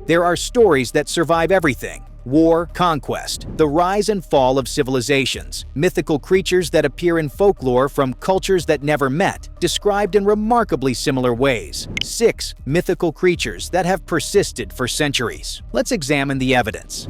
There are stories that survive everything: war, conquest, the rise and fall of civilizations, mythical creatures that appear in folklore from cultures that never met, described in remarkably similar ways. 6 mythical creatures that have persisted for centuries. Let's examine the evidence.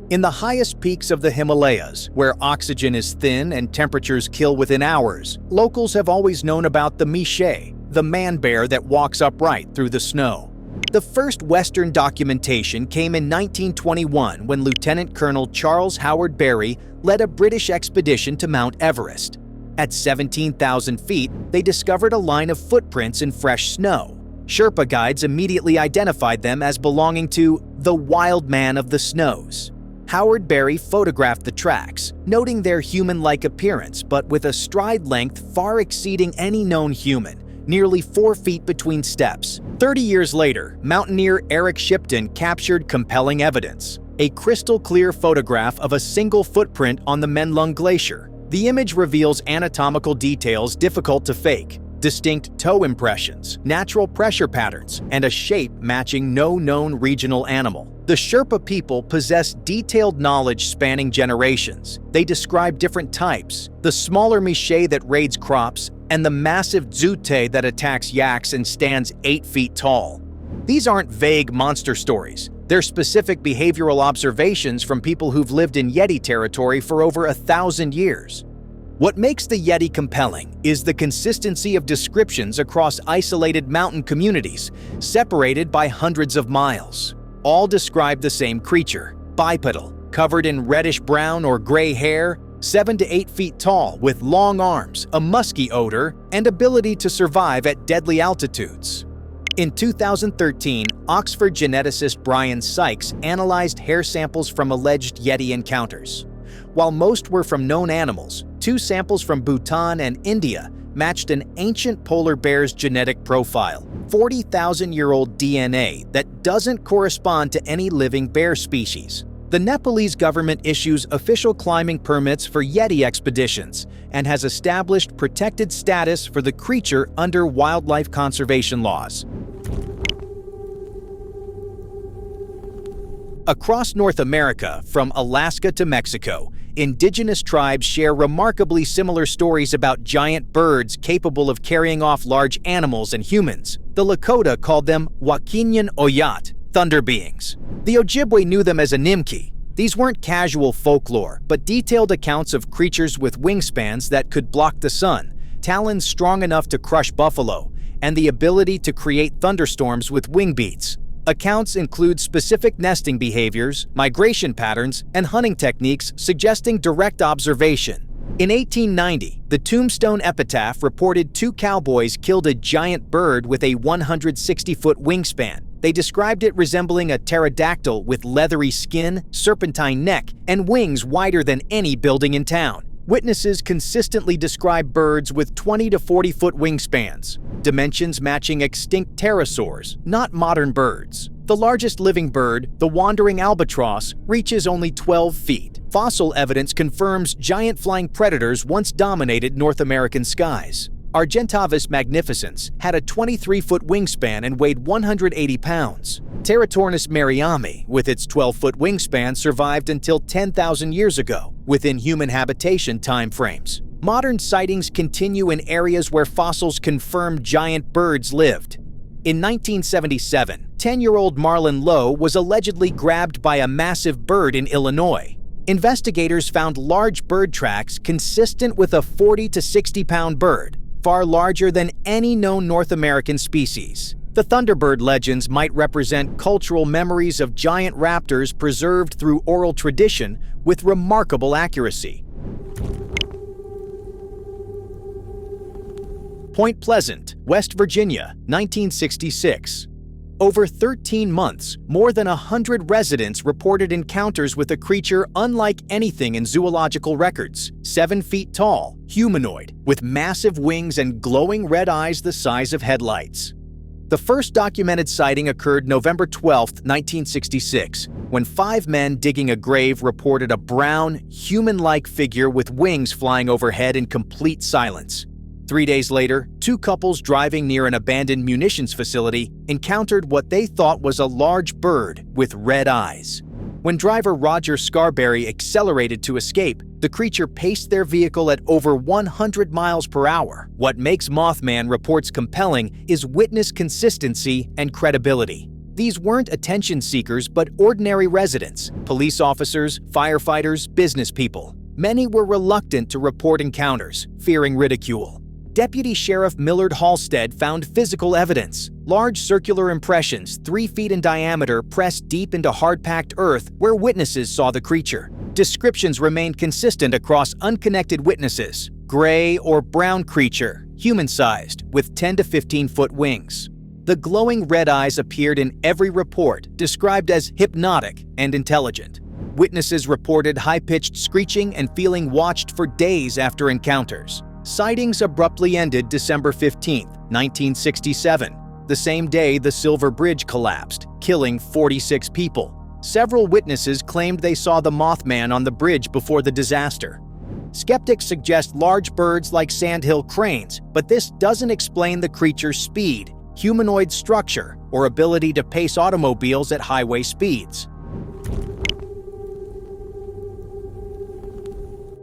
In the highest peaks of the Himalayas, where oxygen is thin and temperatures kill within hours, locals have always known about the Mishe, the man-bear that walks upright through the snow. The first Western documentation came in 1921 when Lieutenant Colonel Charles Howard Berry led a British expedition to Mount Everest. At 17,000 feet, they discovered a line of footprints in fresh snow. Sherpa guides immediately identified them as belonging to the Wild Man of the Snows. Howard Berry photographed the tracks, noting their human-like appearance but with a stride length far exceeding any known human, nearly 4 feet between steps. 30 years later, mountaineer Eric Shipton captured compelling evidence: a crystal-clear photograph of a single footprint on the Menlung Glacier. The image reveals anatomical details difficult to fake: distinct toe impressions, natural pressure patterns, and a shape matching no known regional animal. The Sherpa people possess detailed knowledge spanning generations. They describe different types: the smaller Mishe that raids crops, and the massive Dzute that attacks yaks and stands 8 feet tall. These aren't vague monster stories. They're specific behavioral observations from people who've lived in Yeti territory for over 1,000 years. What makes the Yeti compelling is the consistency of descriptions across isolated mountain communities, separated by hundreds of miles. All describe the same creature: bipedal, covered in reddish-brown or gray hair, 7 to 8 feet tall, with long arms, a musky odor, and ability to survive at deadly altitudes. In 2013, Oxford geneticist Brian Sykes analyzed hair samples from alleged Yeti encounters. While most were from known animals, 2 samples from Bhutan and India matched an ancient polar bear's genetic profile: 40,000-year-old DNA that doesn't correspond to any living bear species. The Nepalese government issues official climbing permits for Yeti expeditions and has established protected status for the creature under wildlife conservation laws. Across North America, from Alaska to Mexico, indigenous tribes share remarkably similar stories about giant birds capable of carrying off large animals and humans. The Lakota called them Wakinyan Oyat, thunder beings. The Ojibwe knew them as Animki. These weren't casual folklore, but detailed accounts of creatures with wingspans that could block the sun, talons strong enough to crush buffalo, and the ability to create thunderstorms with wing beats. Accounts include specific nesting behaviors, migration patterns, and hunting techniques suggesting direct observation. In 1890, the Tombstone Epitaph reported 2 cowboys killed a giant bird with a 160-foot wingspan. They described it resembling a pterodactyl with leathery skin, serpentine neck, and wings wider than any building in town. Witnesses consistently describe birds with 20 to 40-foot wingspans, dimensions matching extinct pterosaurs, not modern birds. The largest living bird, the wandering albatross, reaches only 12 feet. Fossil evidence confirms giant flying predators once dominated North American skies. Argentavis magnificens had a 23-foot wingspan and weighed 180 pounds. Pterotornis mariami, with its 12-foot wingspan, survived until 10,000 years ago, within human habitation timeframes. Modern sightings continue in areas where fossils confirm giant birds lived. In 1977, 10-year-old Marlon Lowe was allegedly grabbed by a massive bird in Illinois. Investigators found large bird tracks consistent with a 40 to 60-pound bird, far larger than any known North American species. The Thunderbird legends might represent cultural memories of giant raptors preserved through oral tradition with remarkable accuracy. Point Pleasant, West Virginia, 1966. Over 13 months, more than 100 residents reported encounters with a creature unlike anything in zoological records. 7 feet tall, humanoid, with massive wings and glowing red eyes the size of headlights. The first documented sighting occurred November 12, 1966, when 5 men digging a grave reported a brown, human-like figure with wings flying overhead in complete silence. 3 days later, two couples driving near an abandoned munitions facility encountered what they thought was a large bird with red eyes. When driver Roger Scarberry accelerated to escape, the creature paced their vehicle at over 100 miles per hour. What makes Mothman reports compelling is witness consistency and credibility. These weren't attention seekers but ordinary residents, police officers, firefighters, business people. Many were reluctant to report encounters, fearing ridicule. Deputy Sheriff Millard Halstead found physical evidence, large circular impressions 3 feet in diameter pressed deep into hard-packed earth where witnesses saw the creature. Descriptions remained consistent across unconnected witnesses. Gray or brown creature, human-sized, with 10 to 15-foot wings. The glowing red eyes appeared in every report, described as hypnotic and intelligent. Witnesses reported high-pitched screeching and feeling watched for days after encounters. Sightings abruptly ended December 15, 1967, the same day the Silver Bridge collapsed, killing 46 people. Several witnesses claimed they saw the Mothman on the bridge before the disaster. Skeptics suggest large birds like sandhill cranes, but this doesn't explain the creature's speed, humanoid structure, or ability to pace automobiles at highway speeds.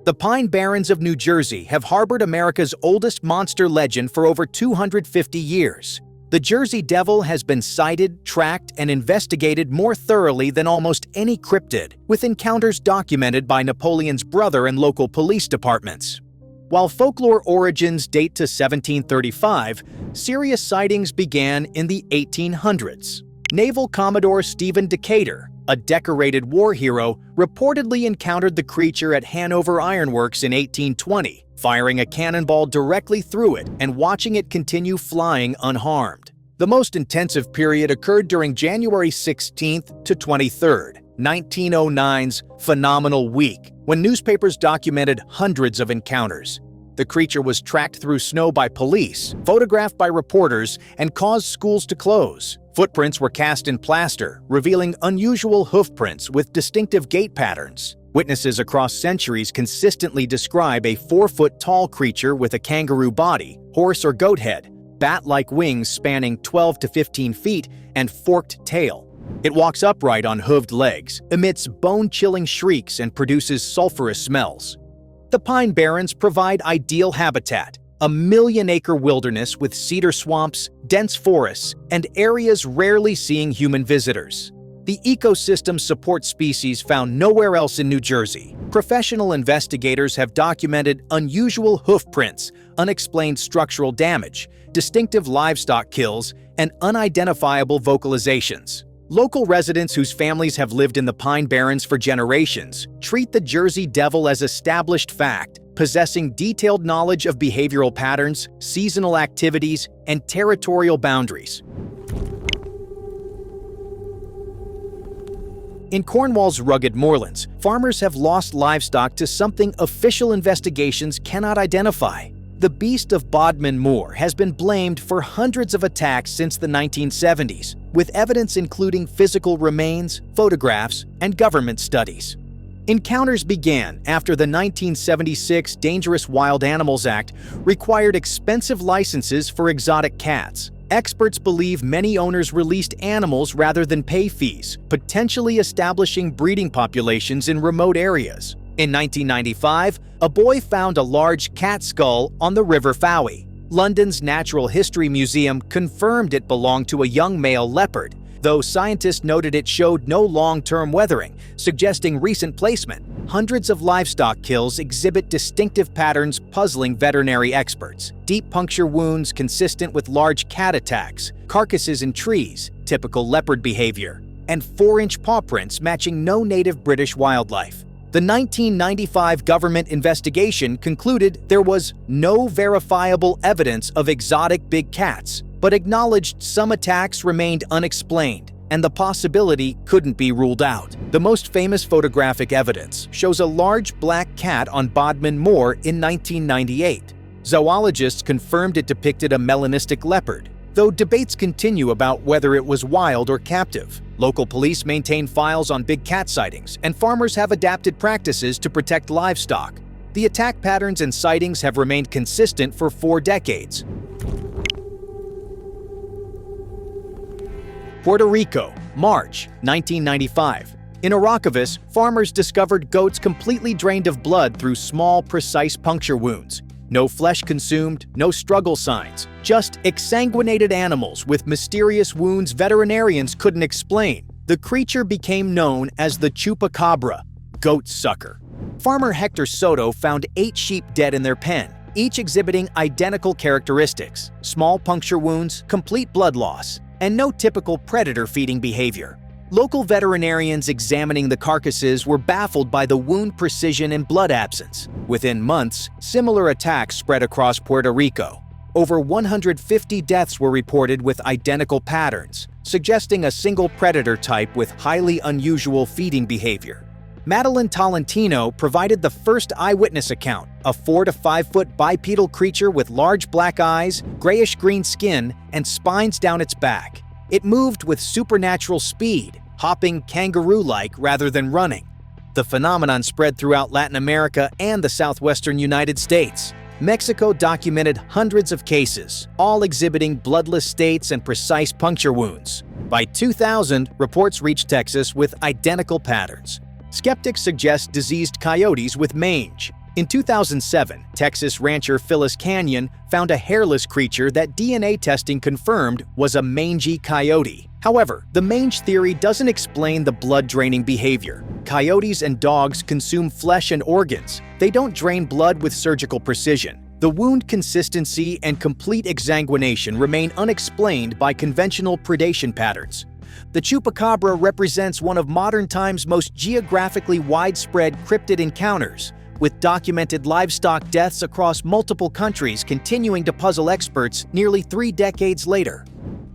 The Pine Barrens of New Jersey have harbored America's oldest monster legend for over 250 years. The Jersey Devil has been sighted, tracked, and investigated more thoroughly than almost any cryptid, with encounters documented by Napoleon's brother and local police departments. While folklore origins date to 1735, serious sightings began in the 1800s. Naval Commodore Stephen Decatur, a decorated war hero, reportedly encountered the creature at Hanover Ironworks in 1820, firing a cannonball directly through it and watching it continue flying unharmed. The most intensive period occurred during January 16th to 23rd, 1909's Phenomenal Week, when newspapers documented hundreds of encounters. The creature was tracked through snow by police, photographed by reporters, and caused schools to close. Footprints were cast in plaster, revealing unusual hoofprints with distinctive gait patterns. Witnesses across centuries consistently describe a 4-foot-tall creature with a kangaroo body, horse or goat head, bat-like wings spanning 12 to 15 feet, and forked tail. It walks upright on hooved legs, emits bone-chilling shrieks, and produces sulfurous smells. The Pine Barrens provide ideal habitat, a million-acre wilderness with cedar swamps, dense forests, and areas rarely seeing human visitors. The ecosystem supports species found nowhere else in New Jersey. Professional investigators have documented unusual hoof prints, unexplained structural damage, distinctive livestock kills, and unidentifiable vocalizations. Local residents whose families have lived in the Pine Barrens for generations treat the Jersey Devil as established fact, possessing detailed knowledge of behavioral patterns, seasonal activities, and territorial boundaries. In Cornwall's rugged moorlands, farmers have lost livestock to something official investigations cannot identify. The beast of Bodmin Moor has been blamed for hundreds of attacks since the 1970s, with evidence including physical remains, photographs, and government studies. Encounters began after the 1976 Dangerous Wild Animals Act required expensive licenses for exotic cats. Experts believe many owners released animals rather than pay fees, potentially establishing breeding populations in remote areas. In 1995, a boy found a large cat skull on the River Fowey. London's Natural History Museum confirmed it belonged to a young male leopard, though scientists noted it showed no long-term weathering, suggesting recent placement. Hundreds of livestock kills exhibit distinctive patterns puzzling veterinary experts. Deep puncture wounds consistent with large cat attacks, carcasses in trees, typical leopard behavior, and 4-inch paw prints matching no native British wildlife. The 1995 government investigation concluded there was no verifiable evidence of exotic big cats, but acknowledged some attacks remained unexplained, and the possibility couldn't be ruled out. The most famous photographic evidence shows a large black cat on Bodmin Moor in 1998. Zoologists confirmed it depicted a melanistic leopard, though debates continue about whether it was wild or captive. Local police maintain files on big cat sightings, and farmers have adapted practices to protect livestock. The attack patterns and sightings have remained consistent for 4 decades. Puerto Rico, March 1995. In Aracavis, farmers discovered goats completely drained of blood through small, precise puncture wounds. No flesh consumed, no struggle signs, just exsanguinated animals with mysterious wounds veterinarians couldn't explain. The creature became known as the chupacabra, goat sucker. Farmer Hector Soto found 8 sheep dead in their pen, each exhibiting identical characteristics: small puncture wounds, complete blood loss, and no typical predator-feeding behavior. Local veterinarians examining the carcasses were baffled by the wound precision and blood absence. Within months, similar attacks spread across Puerto Rico. Over 150 deaths were reported with identical patterns, suggesting a single predator type with highly unusual feeding behavior. Madeline Tolentino provided the first eyewitness account: a 4 to 5 foot bipedal creature with large black eyes, grayish-green skin, and spines down its back. It moved with supernatural speed, hopping kangaroo-like rather than running. The phenomenon spread throughout Latin America and the southwestern United States. Mexico documented hundreds of cases, all exhibiting bloodless states and precise puncture wounds. By 2000, reports reached Texas with identical patterns. Skeptics suggest diseased coyotes with mange. In 2007, Texas rancher Phyllis Canyon found a hairless creature that DNA testing confirmed was a mangy coyote. However, the mange theory doesn't explain the blood-draining behavior. Coyotes and dogs consume flesh and organs. They don't drain blood with surgical precision. The wound consistency and complete exsanguination remain unexplained by conventional predation patterns. The chupacabra represents one of modern times' most geographically widespread cryptid encounters, with documented livestock deaths across multiple countries continuing to puzzle experts nearly 3 decades later.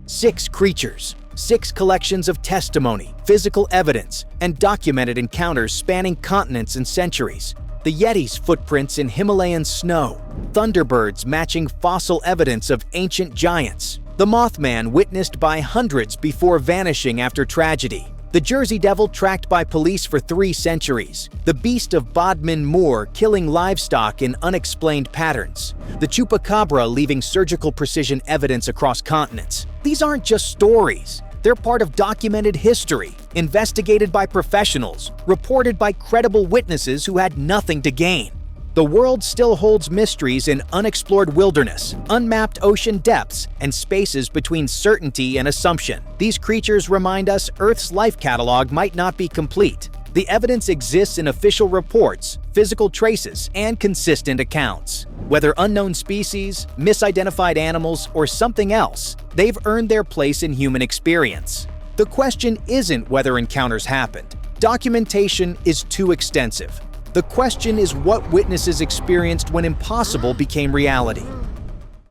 6 creatures, 6 collections of testimony, physical evidence, and documented encounters spanning continents and centuries. The Yeti's footprints in Himalayan snow, thunderbirds matching fossil evidence of ancient giants, the Mothman witnessed by hundreds before vanishing after tragedy, the Jersey Devil tracked by police for 3 centuries, the Beast of Bodmin Moor killing livestock in unexplained patterns, the Chupacabra leaving surgical precision evidence across continents. These aren't just stories. They're part of documented history, investigated by professionals, reported by credible witnesses who had nothing to gain. The world still holds mysteries in unexplored wilderness, unmapped ocean depths, and spaces between certainty and assumption. These creatures remind us Earth's life catalog might not be complete. The evidence exists in official reports, physical traces, and consistent accounts. Whether unknown species, misidentified animals, or something else, they've earned their place in human experience. The question isn't whether encounters happened. Documentation is too extensive. The question is what witnesses experienced when impossible became reality.